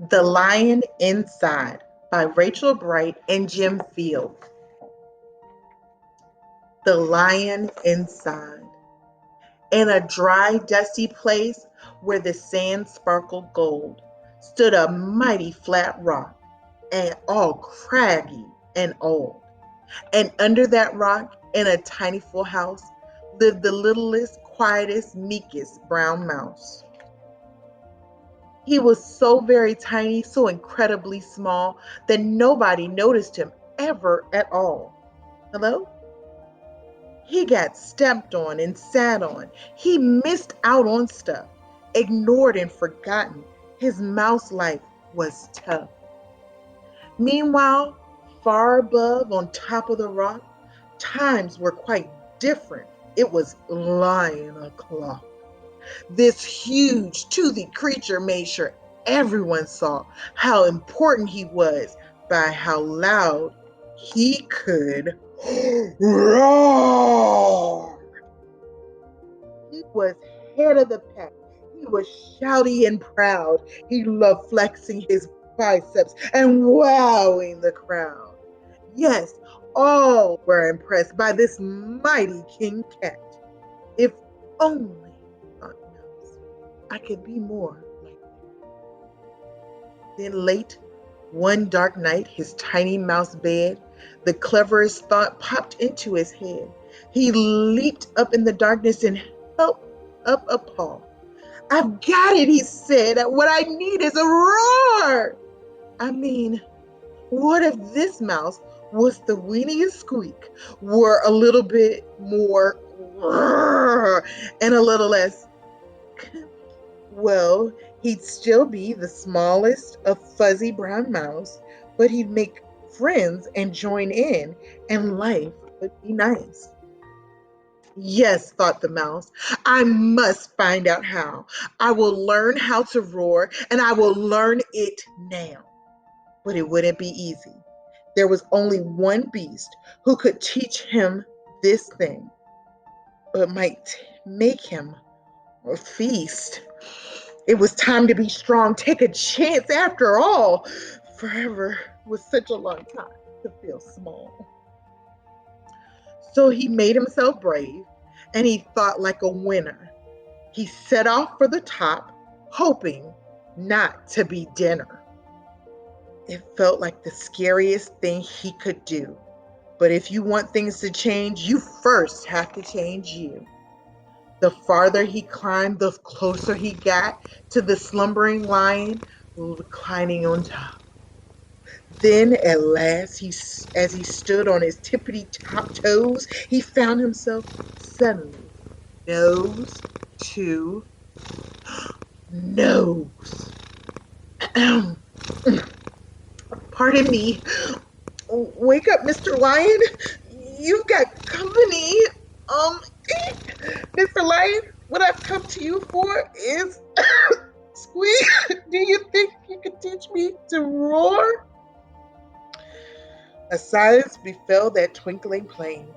The Lion Inside by Rachel Bright and Jim Field. The Lion Inside. In a dry, dusty place where the sand sparkled gold, stood a mighty flat rock, and all craggy and old. And under that rock, in a tiny full house, lived the littlest, quietest, meekest brown mouse. He was so very tiny, so incredibly small, that nobody noticed him ever at all. Hello? He got stepped on and sat on. He missed out on stuff, ignored and forgotten. His mouse life was tough. Meanwhile, far above, on top of the rock, times were quite different. It was lion o'clock. This huge, toothy creature made sure everyone saw how important he was by how loud he could roar. He was head of the pack. He was shouty and proud. He loved flexing his biceps and wowing the crowd. Yes, all were impressed by this mighty King Cat. If only, thought Mouse, I could be more like that. Then late one dark night, his tiny mouse bed, the cleverest thought popped into his head. He leaped up in the darkness and held up a paw. I've got it, he said. What I need is a roar. I mean, what if this mouse was the weeniest squeak, were a little bit more and a little less? Well, he'd still be the smallest of fuzzy brown mouse, but he'd make friends and join in, and life would be nice. Yes, thought the mouse, I must find out how. I will learn how to roar, and I will learn it now. But it wouldn't be easy. There was only one beast who could teach him this thing, but might make him a feast. It was time to be strong, take a chance after all. Forever was such a long time to feel small. So he made himself brave and he thought like a winner. He set off for the top, hoping not to be dinner. It felt like the scariest thing he could do. But if you want things to change, you first have to change you. The farther he climbed, the closer he got to the slumbering lion reclining on top. Then at last, as he stood on his tippity top toes, he found himself suddenly nose to nose. Pardon me. Wake up, Mr. Lion. You've got company. Um, Mr. Lion, what I've come to you for is squeak. Do you think you could teach me to roar? A silence befell that twinkling plain.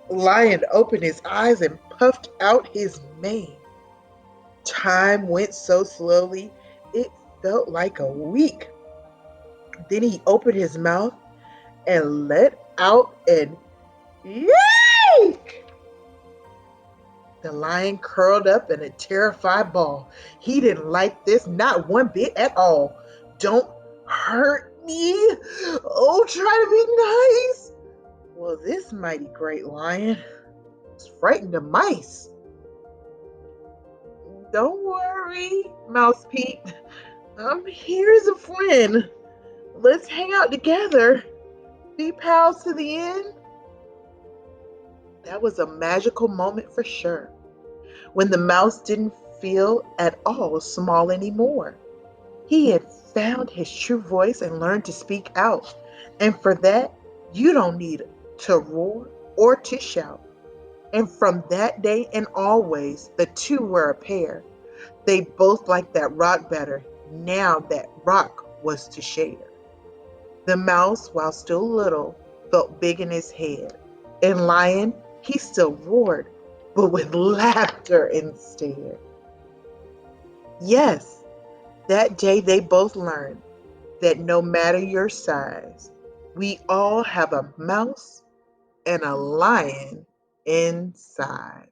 Lion opened his eyes and puffed out his mane. Time went so slowly, it felt like a week. Then he opened his mouth and let out an yike. The lion curled up in a terrified ball. He didn't like this, not one bit at all. Don't hurt me. Oh, try to be nice. Well, this mighty great lion was frightened of mice. Don't worry, Mouse Pete. I'm here as a friend. Let's hang out together. Be pals to the end. That was a magical moment for sure, when the mouse didn't feel at all small anymore. He had found his true voice and learned to speak out. And for that, you don't need to roar or to shout. And from that day and always, the two were a pair. They both liked that rock better, now that rock was to share. The mouse, while still little, felt big in his head. And Lion, he still roared, but with laughter instead. Yes, That day, they both learned that no matter your size, we all have a mouse and a lion inside.